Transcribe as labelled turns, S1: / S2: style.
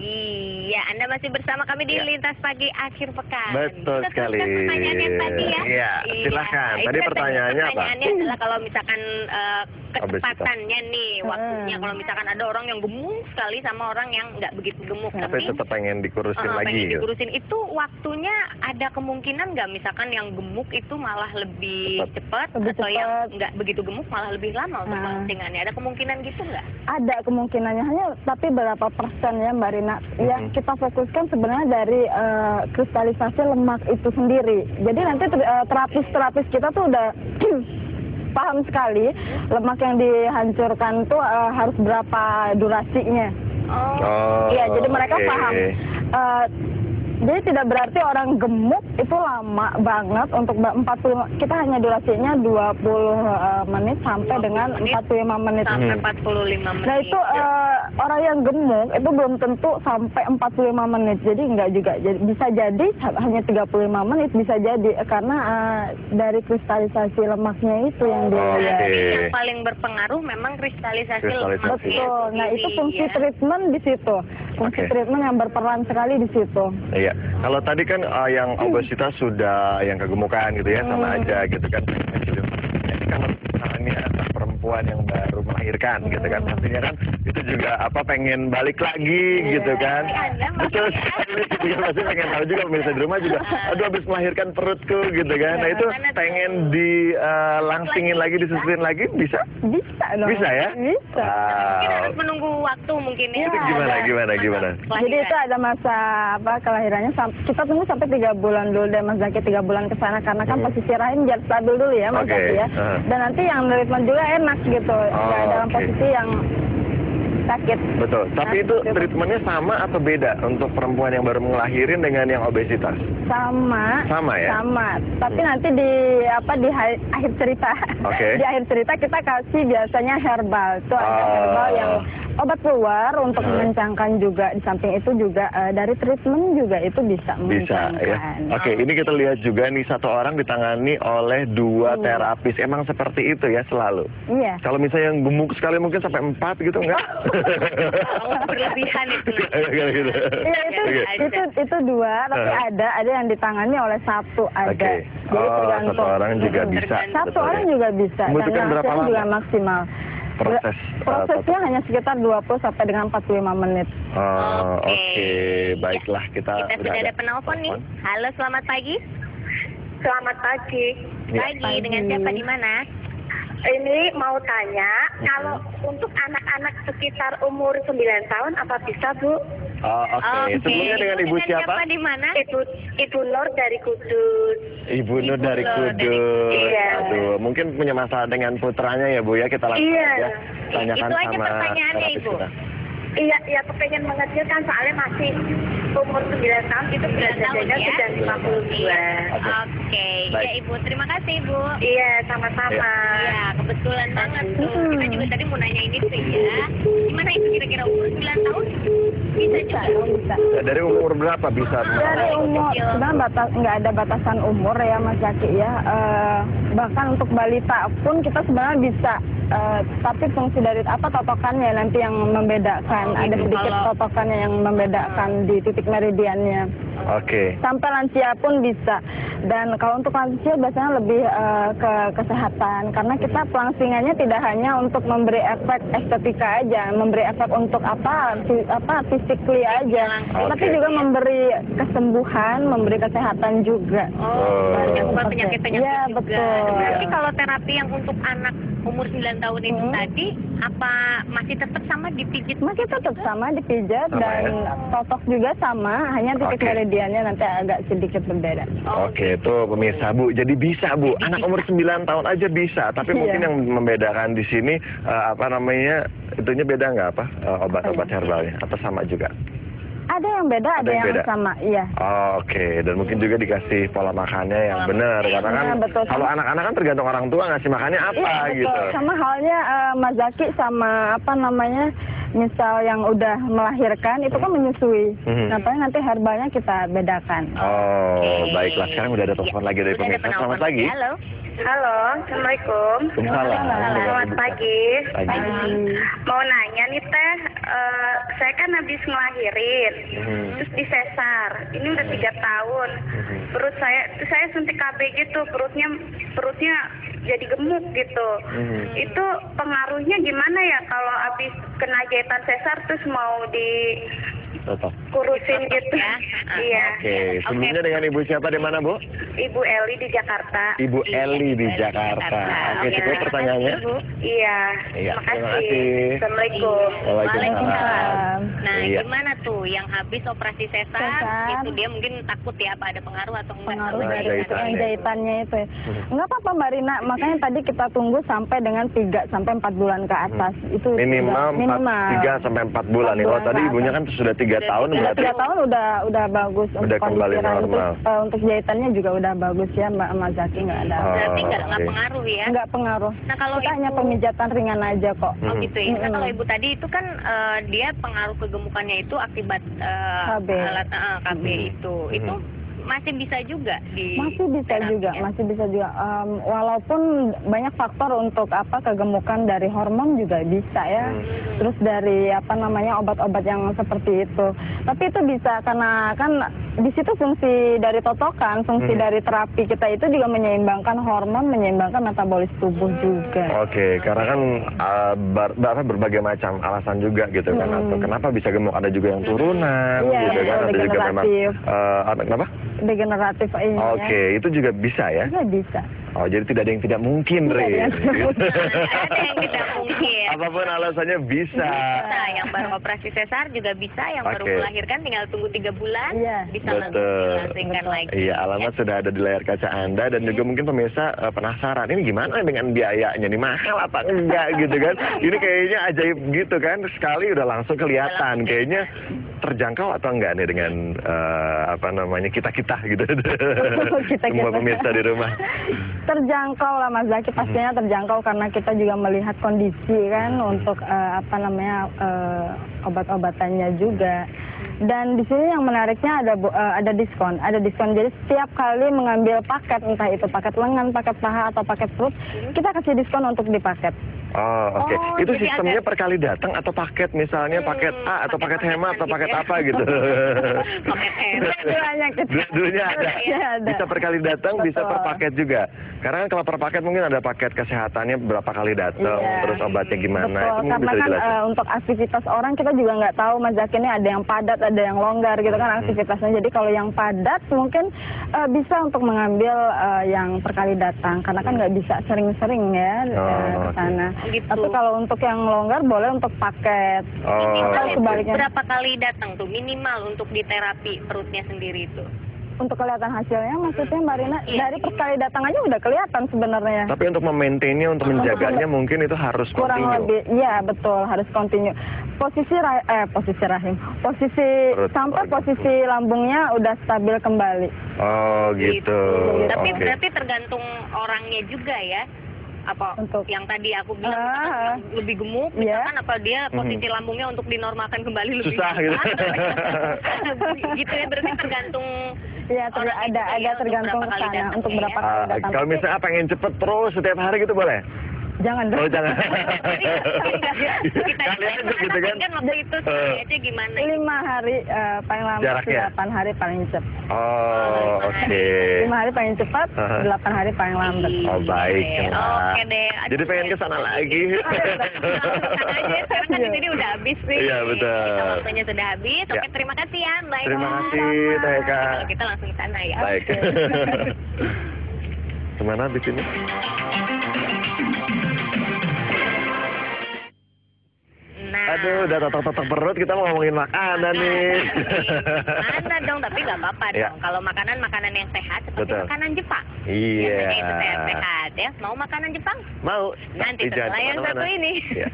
S1: Iya, Anda masih bersama kami di Lintas Pagi Akhir Pekan.
S2: Betul
S1: Kita
S2: sekali.
S1: teruskan pertanyaan yang tadi ya.
S2: Iya, silakan.
S1: Itu
S2: Tadi
S1: kan
S2: pertanyaannya apa?
S1: Pertanyaannya adalah kalau misalkan kecepatannya nih, waktunya. Kalau misalkan ada orang yang gemuk sekali sama orang yang nggak begitu gemuk.
S2: Tapi tetap pengen dikurusin lagi.
S1: Pengen dikurusin itu waktunya ada kemungkinan nggak misalkan yang gemuk itu malah lebih cepat atau yang nggak begitu gemuk malah lebih lama untuk langsingnya. Ada kemungkinan gitu nggak?
S3: Ada kemungkinannya, hanya tapi berapa persen ya Mbak Rina. Yang kita fokuskan sebenarnya dari kristalisasi lemak itu sendiri. Jadi nanti terapis kita tuh udah paham sekali lemak yang dihancurkan tuh harus berapa durasinya. Iya, jadi mereka paham. Jadi tidak berarti orang gemuk itu lama banget untuk 40, kita hanya durasinya 20 menit sampai dengan 45 menit.
S1: Sampai 45 menit.
S3: Nah itu orang yang gemuk itu belum tentu sampai 45 menit. Jadi enggak juga. Jadi, bisa jadi hanya 35 menit bisa jadi karena dari kristalisasi lemaknya itu yang dia
S1: Yang paling berpengaruh memang kristalisasi lemak.
S3: Betul. Nah itu fungsi treatment di situ. Fungsi treatment yang berperan sekali di situ.
S2: Iya. Kalau tadi kan yang obesitas sudah yang kegemukan gitu ya sama aja gitu kan. Ini kalau misalnya perempuan yang baru melahirkan gitu kan, pastinya kan itu juga pengen balik lagi gitu kan. Betul sekali gitu kan, pasti pengen tahu juga pemirsa di rumah juga. Aduh habis melahirkan perutku gitu kan. Nah itu pengen dilangsingin lagi, disusuin lagi bisa?
S3: Bisa dong.
S2: Bisa ya?
S3: Bisa.
S1: Mungkin harus menunggu waktu mungkin ya.
S2: Itu gimana?
S3: Jadi itu ada masa kelahirannya, kita tunggu sampai 3 bulan dulu deh Mas Zaki, 3 bulan ke sana karena kan posisi rahim biar stabil dulu ya Mas Zaki ya. Dan nanti yang treatment juga enak gitu, nggak dalam posisi yang sakit.
S2: Betul. Tapi itu treatmentnya sama atau beda untuk perempuan yang baru ngelahirin dengan yang obesitas?
S3: Sama.
S2: Sama ya?
S3: Sama. Tapi nanti di akhir cerita. Di akhir cerita kita kasih biasanya herbal. Itu ada herbal yang obat keluar untuk mengencangkan juga. Di samping itu juga dari treatment juga itu bisa mengencangkan.
S2: Bisa ya. Oke, ini kita lihat juga nih satu orang ditangani oleh 2 terapis. Emang seperti itu ya selalu?
S3: Iya.
S2: Kalau misalnya yang gemuk sekali mungkin sampai 4 gitu enggak?
S1: Berlebihan itu.
S3: Iya itu 2, tapi ada yang ditangani oleh 1 ada. Jadi tergantung.
S2: 1 orang juga bisa.
S3: 1 orang juga bisa.
S2: Membutuhkan berapa lama?
S3: Juga maksimal. Prosesnya hanya sekitar 20 sampai dengan 45 menit.
S2: Oke. Baiklah kita
S1: sudah ada penelpon nih. Halo, selamat pagi.
S4: Selamat pagi.
S1: Pagi, dengan siapa di mana?
S4: Ini mau tanya, kalau untuk anak-anak sekitar umur 9 tahun apa bisa, Bu?
S2: Sebelumnya dengan Ibu siapa?
S1: Di mana?
S4: Ibu Nur dari Kudus.
S2: Ibu Nur dari Kudus.
S4: Iya.
S2: Aduh, mungkin punya masalah dengan putranya ya, Bu ya. Kita langsung aja tanyakan
S1: itu aja
S2: sama
S1: pertanyaannya, Ibu.
S4: Iya, kepengen mengecilkan soalnya masih umur 9 tahun itu berat badannya sudah 52.
S1: Oke, ya Ibu, terima kasih Ibu.
S4: Iya, sama-sama.
S1: Iya, kebetulan banget tuh. Kita juga tadi mau nanya ini tuh ya. Gimana itu kira-kira umur 9 tahun? Bisa juga.
S3: Bisa.
S2: Dari umur berapa bisa?
S3: Dari umur, sebenarnya nggak ada batasan umur ya Mas Zaki ya. Bahkan untuk balita pun kita sebenarnya bisa. Tapi fungsi dari totokannya nanti yang membedakan. Ada sedikit totokannya yang membedakan di titik meridiannya. Sampai lansia pun bisa. Dan kalau untuk lansia biasanya lebih ke kesehatan. Karena kita pelangsingannya tidak hanya untuk memberi efek estetika aja, memberi efek untuk physically aja, tapi juga memberi kesembuhan, memberi kesehatan juga.
S1: Bukan penyakit-penyakit
S3: ya,
S1: juga.
S3: Betul.
S1: Berarti kalau terapi yang untuk anak umur 9 tahun itu tadi, apa masih tetap sama dipijit?
S3: Masih tetap sama dipijat dan totok juga sama, hanya titik meridiannya nanti agak sedikit berbeda.
S2: Oke, itu pemirsa Bu. Jadi bisa Bu, anak umur 9 tahun aja bisa. Tapi mungkin yang membedakan di sini itunya beda nggak obat-obat herbalnya atau sama juga?
S3: Ada yang beda, ada yang sama, iya.
S2: Oke, dan mungkin juga dikasih pola makannya yang benar. Karena kan kalau anak-anak kan tergantung orang tua ngasih makannya apa gitu.
S3: Sama halnya Mas Zaki sama misal yang udah melahirkan itu kan menyusui. Nanti herbalnya kita bedakan.
S2: Baiklah. Sekarang udah ada telepon lagi dari pemirsa. Selamat pagi.
S1: Halo.
S4: Halo, Assalamualaikum.
S2: Waalaikumsalam.
S4: Selamat pagi.
S2: Pagi.
S4: Mau nanya nih Teh, saya kan habis ngelahirin, terus disesar. Ini udah 3 tahun. Perut saya suntik KB gitu, perutnya jadi gemuk gitu. Itu pengaruhnya gimana ya kalau habis kena jahitan sesar terus mau kurusin gitu
S1: ya?
S4: Iya.
S2: Oke, sebelumnya dengan Ibu siapa di mana, Bu?
S4: Ibu Eli di Jakarta.
S2: Ibu Eli di Jakarta. Oke, cukup pertanyaannya.
S4: Iya.
S2: Iya,
S4: Terima
S2: terima
S4: kasih.
S2: kasih.
S4: Assalamualaikum.
S1: Waalaikumsalam. Nah,
S2: Iya.
S1: gimana tuh yang habis operasi sesar,
S3: Sesar.
S1: itu dia mungkin takut ya apa ada pengaruh atau enggak?
S3: Pengaruh
S2: Nah,
S3: dari itu yang
S2: jahitannya.
S3: jahitannya itu ya. Nggak apa-apa Mbak Rina, makanya tadi kita tunggu sampai dengan 3 sampai 4 bulan ke atas. Itu
S2: Minimal
S3: sudah-
S2: 3 sampai 4 bulan nih. Kalau
S3: 4
S2: tadi
S3: bulan
S2: ibunya
S3: ke
S2: kan sudah 3 tahun
S3: Udah
S2: berarti
S3: 3 tahun udah bagus
S2: Udah
S3: untuk
S2: kembali
S3: kondisi rahim.
S2: normal.
S3: Terus, untuk jahitannya juga udah bagus ya Mbak Zaki, nggak ada.
S1: Berarti nggak
S2: oke.
S1: pengaruh ya?
S3: Nggak pengaruh.
S1: Nah, kalau
S3: Kita hanya
S1: ibu-
S3: pemijatan ringan aja kok.
S1: Oh gitu ya. Nah,
S3: Mm-mm.
S1: kalau ibu tadi itu kan dia pengaruh kegemukannya itu akibat
S3: KB.
S1: alat KB itu. Itu masih bisa juga di
S3: Masih bisa
S1: terapi
S3: juga,
S1: ya?
S3: masih bisa juga. Walaupun banyak faktor untuk kegemukan dari hormon juga bisa ya. Terus dari obat-obat yang seperti itu. Tapi itu bisa karena kan di situ fungsi dari totokan, fungsi dari terapi kita itu juga menyeimbangkan hormon, menyeimbangkan metabolis tubuh juga.
S2: Oke, karena kan berbagai macam alasan juga gitu kan. Atau kenapa bisa gemuk? Ada juga yang turunan,
S3: Iya,
S2: gitu kan. Ada juga memang
S3: degeneratif.
S2: kenapa?
S3: Degeneratif ini ya.
S2: Oke, itu juga bisa ya.
S3: Iya bisa.
S2: Oh, jadi tidak ada yang tidak mungkin,
S3: Tidak ada
S2: Rin.
S3: yang tidak
S1: Nah, ada yang tidak mungkin.
S2: Apapun alasannya bisa.
S1: Bisa, yang baru operasi sesar juga bisa, yang baru
S2: Oke.
S1: melahirkan tinggal tunggu 3 bulan,
S3: Iya.
S1: bisa
S2: Betul.
S1: langsung dilahirkan lagi.
S2: Iya, alamat sudah ada di layar kaca Anda dan juga mungkin pemirsa penasaran ini gimana dengan biayanya nih, mahal apa enggak gitu kan. Ini kayaknya ajaib gitu kan, sekali udah langsung kelihatan. Kayaknya terjangkau atau enggak nih dengan kita gitu. Semua pemirsa di rumah.
S3: Terjangkau lah Mas Zaki, pastinya terjangkau karena kita juga melihat kondisi kan untuk obat-obatannya juga. Dan di sini yang menariknya ada diskon, Jadi setiap kali mengambil paket, entah itu paket lengan, paket paha atau paket perut, kita kasih diskon untuk di paket.
S2: Oh, oke.
S1: Oh,
S2: Itu
S1: jadi
S2: sistemnya per kali datang atau paket, misalnya paket A atau paket hemat atau paket apa gitu.
S1: Paket hemat.
S3: Dua-duanya kita.
S2: Dua-duanya ada.
S3: Iya, ada.
S2: Bisa per kali datang, bisa per
S3: Betul.
S2: paket juga. Karena kan kalau per paket mungkin ada paket kesehatannya berapa kali datang,
S3: Iya.
S2: terus obatnya gimana.
S3: Betul,
S2: Itu mungkin
S3: karena
S2: bisa
S3: kan
S2: dijelasin.
S3: untuk aktivitas orang kita juga nggak tahu Mas Zaki, ini ada yang padat, ada yang longgar gitu kan aktivitasnya. Jadi kalau yang padat mungkin bisa untuk mengambil yang per kali datang, karena kan nggak bisa sering-sering ya ke sana.
S1: Gitu.
S3: Tapi kalau untuk yang longgar boleh untuk paket.
S2: Oh,
S3: Atau
S2: oke.
S3: sebaliknya.
S1: Berapa kali datang tuh minimal untuk di terapi perutnya sendiri itu?
S3: Untuk kelihatan hasilnya maksudnya Mbak Rina,
S1: Iya.
S3: dari per kali datang aja udah kelihatan sebenarnya.
S2: Tapi untuk memaintainnya, untuk menjaganya mungkin itu harus
S3: Kurang
S2: continue.
S3: lebih, iya betul, harus continue. Posisi rahim, posisi
S2: Perut,
S3: sampai
S2: organ
S3: posisi lambungnya udah stabil kembali.
S2: Oh, gitu.
S1: Tapi
S2: Oke.
S1: berarti tergantung orangnya juga ya. Apa
S3: Untuk-
S1: yang tadi aku bilang lebih gemuk,
S3: Iya.
S1: misalkan apa dia posisi lambungnya untuk dinormalkan kembali lebih
S2: Susah gitu.
S1: gitu ya, berarti tergantung
S3: Iya,
S1: orang itu
S3: ada
S1: ya,
S3: tergantung
S1: untuk
S3: ke
S1: berapa kali
S3: sana,
S1: datang
S3: untuk
S1: ya.
S3: berapa kali datang.
S2: Kalau misalnya pengen cepet terus setiap hari gitu boleh?
S3: Jangan
S2: Oh,
S3: dong.
S2: jangan.
S1: Kita
S2: Kali aja gitu kan.
S1: waktu itu aja gimana?
S3: 5 hari paling lama,
S2: Jaraknya?
S3: 8 hari paling cepat.
S2: Oh, oke.
S3: 5 hari paling cepat, 8 hari paling lambat.
S2: Oh, baik.
S1: Oke deh. Aduh,
S2: Jadi pengen ke sana lagi.
S1: Kesana aja, sekarang kan di sini udah habis sih.
S2: Iya, betul.
S1: Kita waktunya sudah habis. Oke,
S2: Ya.
S1: terima kasih ya, Mbak.
S2: Terima
S1: Ina.
S2: kasih, Teh Eka.
S1: Kalau kita langsung ke sana ya.
S2: Baik. Kemana habis ini?
S1: Nah,
S2: Aduh, udah totok-totok perut, kita mau ngomongin makanan nih.
S1: mana dong, tapi nggak apa-apa
S2: Ya.
S1: dong. Kalau makanan yang sehat seperti
S2: Betul.
S1: makanan Jepang.
S2: Iya.
S1: Biasanya itu sehat ya. Mau makanan Jepang?
S2: Mau.
S1: Nanti
S2: Jangan
S1: setelah yang
S2: kemana-mana.
S1: satu ini.
S2: Iya.